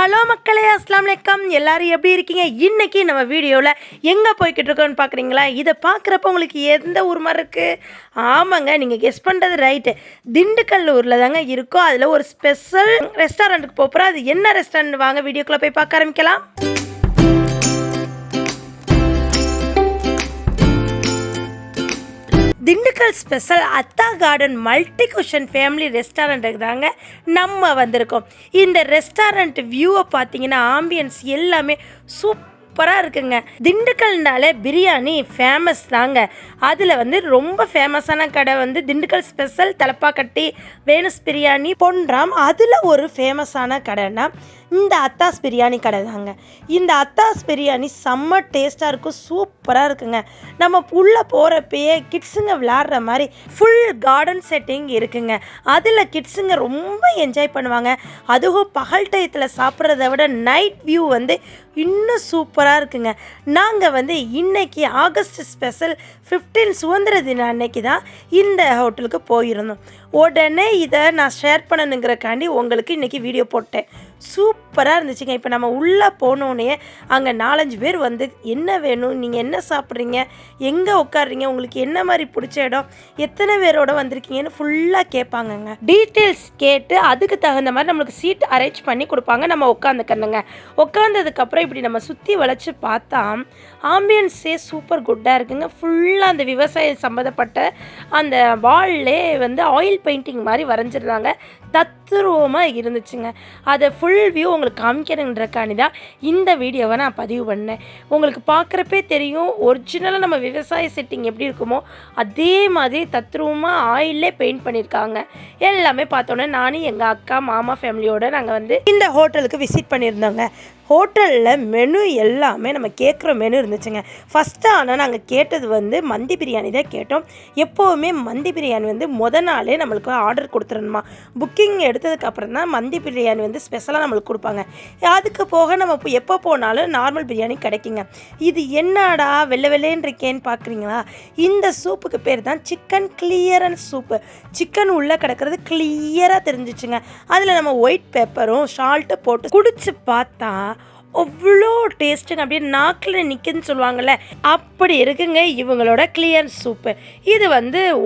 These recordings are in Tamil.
ஹலோ மக்களே, அஸ்ஸலாமு அலைக்கும். எல்லாரும் எப்படி இருக்கீங்க? இன்றைக்கி நம்ம வீடியோவில் எங்கே போய்கிட்டு இருக்கோன்னு பார்க்குறீங்களா? இதை பார்க்குறப்ப உங்களுக்கு எந்த ஊர் மாதிரி இருக்குது? ஆமாங்க, நீங்கள் கெஸ் பண்ணுறது ரைட்டு. திண்டுக்கல் ஊரில் தாங்க இருக்கும். அதில் ஒரு ஸ்பெஷல் ரெஸ்டாரண்ட்டுக்கு போகிறோம். அது என்ன ரெஸ்டாரண்ட் வாங்க வீடியோக்குள்ளே போய் பார்க்க ஆரம்பிக்கலாம். திண்டுக்கல் ஸ்பெஷல் அத்தா கார்டன் மல்டி குஷன் ஃபேமிலி ரெஸ்டாரண்ட்டுக்கு தாங்க நம்ம வந்திருக்கோம். இந்த ரெஸ்டாரண்ட் வியூவை பார்த்தீங்கன்னா ஆம்பியன்ஸ் எல்லாமே சூப்பராக இருக்குங்க. திண்டுக்கல்னாலே பிரியாணி ஃபேமஸ் தாங்க. அதில் ரொம்ப ஃபேமஸான கடை திண்டுக்கல் ஸ்பெஷல், தலப்பாக்கட்டி, வேணுஸ் பிரியாணி, பொன்ராம். அதில் ஒரு ஃபேமஸான கடைன்னா இந்த அத்தாஸ் பிரியாணி கடை தாங்க. இந்த அத்தாஸ் பிரியாணி செம்ம டேஸ்ட்டாக இருக்கும், சூப்பராக இருக்குங்க. நம்ம உள்ளே போகிறப்பயே கிட்ஸுங்க விளாட்ற மாதிரி ஃபுல் கார்டன் செட்டிங் இருக்குங்க. அதில் கிட்ஸுங்க ரொம்ப என்ஜாய் பண்ணுவாங்க. அதுவும் பகல் டயத்தில் சாப்பிட்றத விட நைட் வியூ இன்னும் சூப்பராக இருக்குங்க. நாங்கள் இன்னைக்கு ஆகஸ்ட் ஸ்பெஷல் 15 சுதந்திர தினம் அன்னைக்கு தான் இந்த ஹோட்டலுக்கு போயிருந்தோம். உடனே இதை நான் ஷேர் பண்ணணுங்கிறக்காண்டி உங்களுக்கு இன்றைக்கி வீடியோ போட்டேன். சூப்பராக இருந்துச்சுங்க. இப்போ நம்ம உள்ளே போனோடனே அங்கே 4-5 பேர் என்ன வேணும், நீங்கள் என்ன சாப்பிட்றீங்க, எங்கே உட்காடுறீங்க, உங்களுக்கு என்ன மாதிரி பிடிச்ச இடம், எத்தனை பேரோட வந்திருக்கீங்கன்னு ஃபுல்லாக கேட்பாங்கங்க. டீட்டெயில்ஸ் கேட்டு அதுக்கு தகுந்த மாதிரி நம்மளுக்கு சீட் அரேஞ்ச் பண்ணி கொடுப்பாங்க. நம்ம உட்காந்துக்கணுங்க. உட்காந்ததுக்கப்புறம் இப்படி நம்ம சுற்றி வளைச்சி பார்த்தா ஆம்பியன்ஸே சூப்பர் குட்டாக இருக்குங்க. ஃபுல்லாக அந்த விவசாயம் சம்மந்தப்பட்ட அந்த வால்லே ஆயில் பெயிண்டிங் மாதிரி வரைஞ்சிருந்தாங்க. தத்ரூபமாக இருந்துச்சுங்க. அதை ஃபுல் வியூ உங்களுக்கு காமிக்கணுன்றக்காண்டி தான் இந்த வீடியோவை நான் பதிவு பண்ணேன். உங்களுக்கு பார்க்குறப்பே தெரியும் ஒரிஜினலாக நம்ம விவசாய செட்டிங் எப்படி இருக்குமோ அதே மாதிரி தத்ரூபமாக ஆயிலே பெயிண்ட் பண்ணியிருக்காங்க. எல்லாமே பார்த்தோன்னே நானும் எங்கள் அக்கா மாமா ஃபேமிலியோடு நாங்கள் இந்த ஹோட்டலுக்கு விசிட் பண்ணியிருந்தோங்க. ஹோட்டலில் மெனு எல்லாமே நம்ம கேட்குற மெனு இருந்துச்சுங்க. ஃபஸ்ட்டு ஆனால் நாங்கள் கேட்டது மந்தி பிரியாணி தான் கேட்டோம். எப்போவுமே மந்தி பிரியாணி நாளே நம்மளுக்கு ஆர்டர் கொடுத்துடணுமா. புக்கிங் எடுத்ததுக்கப்புறம் தான் மந்தி பிரியாணி ஸ்பெஷலாக நம்மளுக்கு கொடுப்பாங்க. அதுக்கு போக நம்ம எப்போ போனாலும் நார்மல் பிரியாணி கிடைக்குங்க. இது என்னடா வெள்ளை வெள்ளைன்னு இருக்கேன்னு பார்க்குறீங்களா? இந்த சூப்புக்கு பேர் தான் சிக்கன் கிளியரன்ஸ் சூப்பு. சிக்கன் உள்ளே கிடக்கிறது கிளியராக தெரிஞ்சிச்சுங்க. அதில் நம்ம ஒயிட் பெப்பரும் சால்ட்டு போட்டு குடிச்சு பார்த்தா அவ்வளோ டேஸ்ட்டுங்க. அப்படியே நாக்கில் நிற்குதுன்னு சொல்லுவாங்கள்ல, அப்படி இருக்குங்க இவங்களோட கிளியர் சூப்பு. இது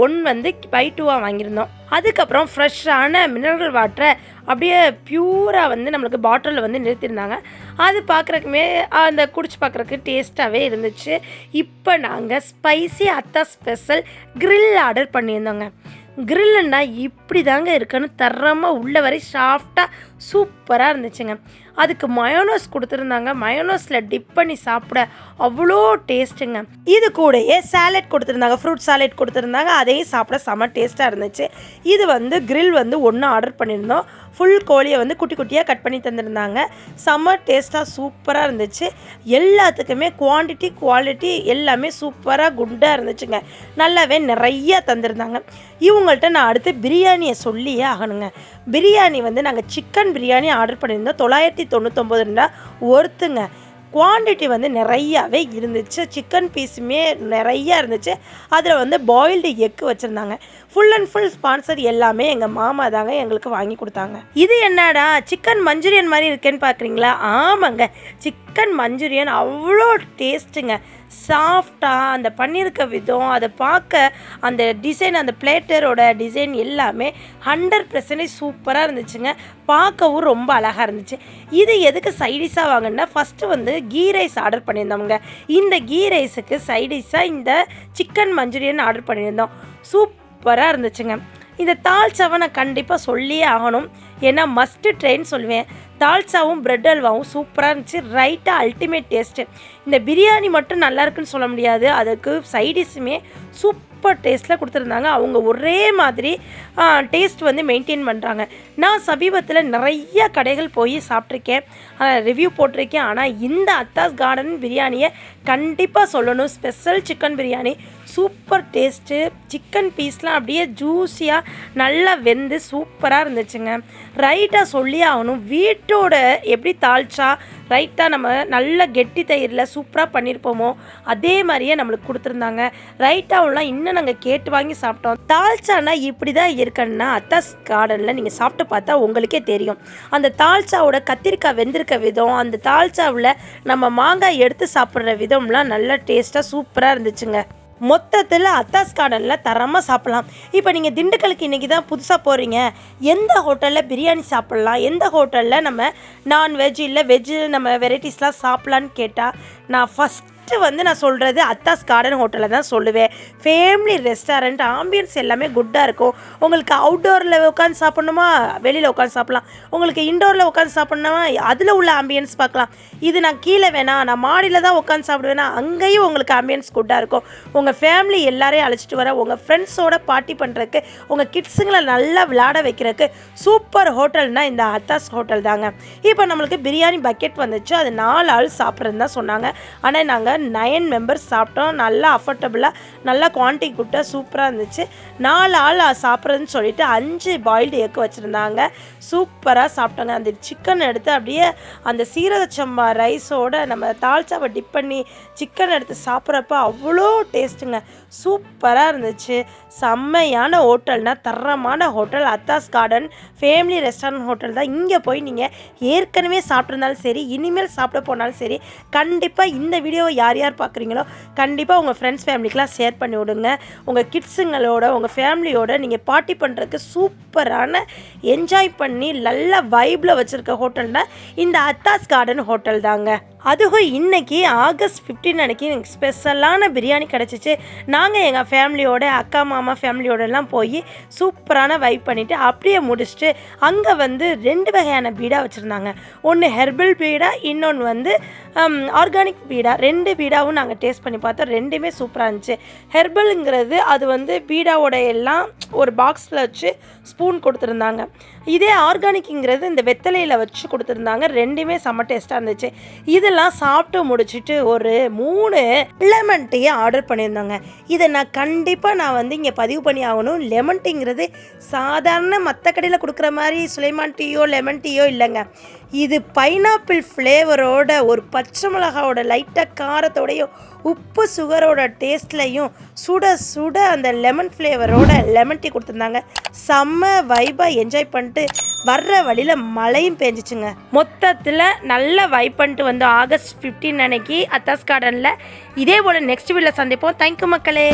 1 பை 2 வாங்கியிருந்தோம். அதுக்கப்புறம் ஃப்ரெஷ்ஷான மினரல் வாட்டரை அப்படியே பியூராக நம்மளுக்கு பாட்டிலில் நிறுத்தியிருந்தாங்க. அது பார்க்குறக்குமே அந்த குடிச்சு பார்க்குறக்கு டேஸ்ட்டாகவே இருந்துச்சு. இப்போ நாங்கள் ஸ்பைசி அத்தா ஸ்பெஷல் கிரில் ஆர்டர் பண்ணியிருந்தோங்க. கிரில்லுன்னா இப்படி தாங்க இருக்குன்னு தரமாக உள்ள வரை சாஃப்டாக சூப்பராக இருந்துச்சுங்க. அதுக்கு மயோனோஸ் கொடுத்துருந்தாங்க. மயோனோஸில் டிப் பண்ணி சாப்பிட அவ்வளோ டேஸ்ட்டுங்க. இது கூடயே சாலட் கொடுத்துருந்தாங்க, ஃப்ரூட் சாலட் கொடுத்துருந்தாங்க. அதையும் சாப்பிட செம்ம டேஸ்ட்டாக இருந்துச்சு. இது கிரில் 1 ஆர்டர் பண்ணியிருந்தோம். ஃபுல் கோழியை குட்டி குட்டியாக கட் பண்ணி தந்துருந்தாங்க. செம்ம டேஸ்ட்டாக சூப்பராக இருந்துச்சு. எல்லாத்துக்குமே குவாலிட்டி எல்லாமே சூப்பராக குட்டாக இருந்துச்சுங்க. நல்லாவே நிறையா தந்துருந்தாங்க. இவங்கள்ட்ட நான் அடுத்து பிரியாணியை சொல்லியே ஆகணுங்க. பிரியாணி நாங்கள் சிக்கன் பிரியாணி ஆர்டர் பண்ணியிருந்தோம். 999 ஒருத்துங்க. குவான்டிட்டி நிறையாவே இருந்துச்சு. சிக்கன் பீஸுமே நிறையா இருந்துச்சு. அதில் பாயில்டு எக்கு வச்சுருந்தாங்க. ஃபுல் அண்ட் ஃபுல் ஸ்பான்சர் எல்லாமே எங்கள் மாமா தாங்க எங்களுக்கு வாங்கி கொடுத்தாங்க. இது என்னடா சிக்கன் மஞ்சூரியன் மாதிரி இருக்கேன்னு பார்க்குறீங்களா? ஆமாங்க, சிக்கன் மஞ்சூரியன் அவ்வளோ டேஸ்ட்டுங்க. சாஃப்டாக அந்த பண்ணியிருக்க விதம், அதை பார்க்க அந்த டிசைன், அந்த பிளேட்டரோட டிசைன் எல்லாமே 100% சூப்பராக இருந்துச்சுங்க. பார்க்கவும் ரொம்ப அழகாக இருந்துச்சு. இது எதுக்கு சைடிஷாக வாங்கினா, ஃபஸ்ட்டு கீ ரைஸ் ஆர்டர் பண்ணியிருந்தோங்க. இந்த கீ ரைஸுக்கு சைடிஷாக இந்த சிக்கன் மஞ்சூரியன் ஆர்டர் பண்ணியிருந்தோம். சூப்பராக இருந்துச்சுங்க. இந்த தால்ச்சாவை நான் கண்டிப்பாக சொல்லியே ஆகணும், ஏன்னா மஸ்ட்டு ட்ரெயின் சொல்லுவேன். தால்ச்சாவும் பிரெட் அல்வாவும் சூப்பராக இருந்துச்சு. ரைட்டாக அல்டிமேட் டேஸ்ட்டு. இந்த பிரியாணி மட்டும் நல்லா இருக்குன்னு சொல்ல முடியாது, அதுக்கு சைடிஷுமே சூப்பர் டேஸ்ட்டில் கொடுத்துருந்தாங்க. அவங்க ஒரே மாதிரி டேஸ்ட் மெயின்டைன் பண்ணுறாங்க. நான் சமீபத்தில் நிறைய கடைகள் போய் சாப்பிட்ருக்கேன், ரிவ்யூ போட்டிருக்கேன். ஆனால் இந்த அத்தாஸ் கார்டன் பிரியாணியை கண்டிப்பாக சொல்லணும். Special chicken biryani super taste. Chicken பீஸ்லாம் அப்படியே ஜூஸியாக நல்லா வெந்து சூப்பராக இருந்துச்சுங்க. ரைட்டாக சொல்லி ஆகணும், வீட்டோட எப்படி தாளிச்சா ரைட்டாக நம்ம நல்ல கெட்டி தயிரில் சூப்பராக பண்ணியிருப்போமோ அதே மாதிரியே நம்மளுக்கு கொடுத்துருந்தாங்க. ரைட்டாவெலாம் இன்னும் நாங்கள் கேட்டு வாங்கி சாப்பிட்டோம். தால்ச்சானா இப்படி தான் இருக்குன்னா அத்தாஸ் கார்டனில் நீங்கள் சாப்பிட்டு பார்த்தா உங்களுக்கே தெரியும். அந்த தால்ச்சாவோட கத்திரிக்காய் வெந்திருக்க விதம், அந்த தால்ச்சாவில் நம்ம மாங்காய் எடுத்து சாப்பிட்ற விதம்லாம் நல்லா டேஸ்ட்டாக சூப்பராக இருந்துச்சுங்க. மொத்தத்தில் அத்தாஸ் கார்டனில் தரமாக சாப்பிட்லாம். இப்போ நீங்கள் திண்டுக்கலுக்கு இன்றைக்கி தான் புதுசாக போகிறீங்க, எந்த ஹோட்டலில் பிரியாணி சாப்பிட்லாம், எந்த ஹோட்டலில் நம்ம நான்வெஜ் இல்லை வெஜ்ஜு நம்ம வெரைட்டிஸ்லாம் சாப்பிட்லான்னு கேட்டால் நான் ஃபஸ்ட்டு நான் சொல்கிறது அத்தாஸ் கார்டன் ஹோட்டலில் தான் சொல்லுவேன். ஃபேமிலி ரெஸ்டாரண்ட், ஆம்பியன்ஸ் எல்லாமே குட்டாக இருக்கும். உங்களுக்கு அவுட்டோரில் உட்காந்து சாப்பிட்ணுமா வெளியில் உட்காந்து சாப்பிட்லாம், உங்களுக்கு இன்டோரில் உட்காந்து சாப்பிட்ணுமா அதில் உள்ள ஆம்பியன்ஸ் பார்க்கலாம். இது நான் கீழே வேணாம் நான் மாடியில் தான் உட்காந்து சாப்பிடுவேன்னா அங்கேயும் உங்களுக்கு ஆம்பியன்ஸ் குட்டாக இருக்கும். உங்கள் ஃபேமிலி எல்லாரையும் அழைச்சிட்டு வர, உங்கள் ஃப்ரெண்ட்ஸோட பார்ட்டி பண்ணுறதுக்கு, உங்கள் கிட்ஸுங்களை நல்லா விளையாட வைக்கிறதுக்கு சூப்பர் ஹோட்டல்னால் இந்த அத்தாஸ் ஹோட்டல் தாங்க. இப்போ நம்மளுக்கு பிரியாணி பக்கெட் வந்துச்சு, அது 4 ஆள் சாப்பிட்றதுன்னு தான் சொன்னாங்க. ஆனால் நாங்கள் 9 மெம்பர்ஸ் சாப்பிட்டோம். நல்லா அஃபோர்டபுளாக நல்லா குவான்டிட்டி கூட்ட சூப்பராக இருந்துச்சு. 4 ஆள் சாப்பிட்றதுன்னு சொல்லிட்டு 5 பாயில்டு எக் வச்சுருந்தாங்க. சூப்பராக சாப்பிட்டோங்க. அந்த சிக்கன் எடுத்து அப்படியே அந்த சீரக சம்பா ரைஸோட நம்ம தால்ச்சாவை டிப் பண்ணி சிக்கன் எடுத்து சாப்பிட்றப்ப அவ்வளோ டேஸ்ட்டுங்க. சூப்பராக இருந்துச்சு. செம்மையான ஹோட்டல்னால் தரமான hotel Hathras garden family restaurant hotel தான். இங்கே போய் நீங்கள் ஏற்கனவே சாப்பிட்ருந்தாலும் சரி, இனிமேல் சாப்பிட போனாலும் சரி, கண்டிப்பாக இந்த வீடியோவை யார் யார் பார்க்குறீங்களோ கண்டிப்பாக உங்கள் ஃப்ரெண்ட்ஸ் ஃபேமிலிக்கெலாம் ஷேர் பண்ணி விடுங்க. உங்கள் கிட்ஸுங்களோட உங்கள் ஃபேமிலியோட நீங்கள் பார்ட்டி பண்ணுறதுக்கு சூப்பரான என்ஜாய் பண்ணி நல்ல வைப்பில் வச்சுருக்க ஹோட்டல்னால் இந்த அத்தாஸ் கார்டன் ஹோட்டல் தாங்க. அதுவும் இன்றைக்கி ஆகஸ்ட் 15 அன்றைக்கி எனக்கு ஸ்பெஷலான பிரியாணி கிடச்சிச்சு. நாங்கள் எங்கள் ஃபேமிலியோட அக்கா மாமா ஃபேமிலியோடலாம் போய் சூப்பரான வைப் பண்ணிவிட்டு அப்படியே முடிச்சுட்டு அங்கே வந்து 2 வகையான பீடா வச்சுருந்தாங்க. ஒன்று ஹெர்பல் பீடா, இன்னொன்று ஆர்கானிக் பீடா. 2 பீடாவும் நாங்கள் டேஸ்ட் பண்ணி பார்த்தோம். 2மே சூப்பராக இருந்துச்சு. ஹெர்பலுங்கிறது அது பீடாவோட எல்லாம் ஒரு பாக்ஸில் வச்சு ஸ்பூன் கொடுத்துருந்தாங்க. இதே ஆர்கானிக்ங்கிறது இந்த வெத்தலையில் வச்சு கொடுத்துருந்தாங்க. 2மே செம்ம டேஸ்ட்டாக இருந்துச்சு. இதெல்லாம் சாப்பிட்டு முடிச்சுட்டு ஒரு 3 லெமன் டீயை ஆர்டர் பண்ணியிருந்தாங்க. இதை நான் கண்டிப்பாக இங்கே பதிவு பண்ணி ஆகணும். லெமன் டீங்கிறது சாதாரண மற்ற கடையில் கொடுக்குற மாதிரி சுலைமான் டீயோ லெமன் டீயோ இல்லைங்க. இது பைனாப்பிள் ஃப்ளேவரோட ஒரு பச்சை மிளகாவோட லைட்டாக காரத்தோடையும் உப்பு சுகரோட டேஸ்ட்லையும் சுட சுட அந்த லெமன் ஃப்ளேவரோட லெமன் டீ கொடுத்துருந்தாங்க. செம்ம வைபாக என்ஜாய் பண்ணிட்டு வர்ற வழியில் மழையும் பெஞ்சிச்சுங்க. மொத்தத்தில் நல்ல வைப் பண்ணிட்டு ஆகஸ்ட் 15 அன்னைக்கு அத்தாஸ் கார்டனில். இதே போல் நெக்ஸ்ட் வீடியோவில் சந்திப்போம். தேங்க்யூ மக்களே.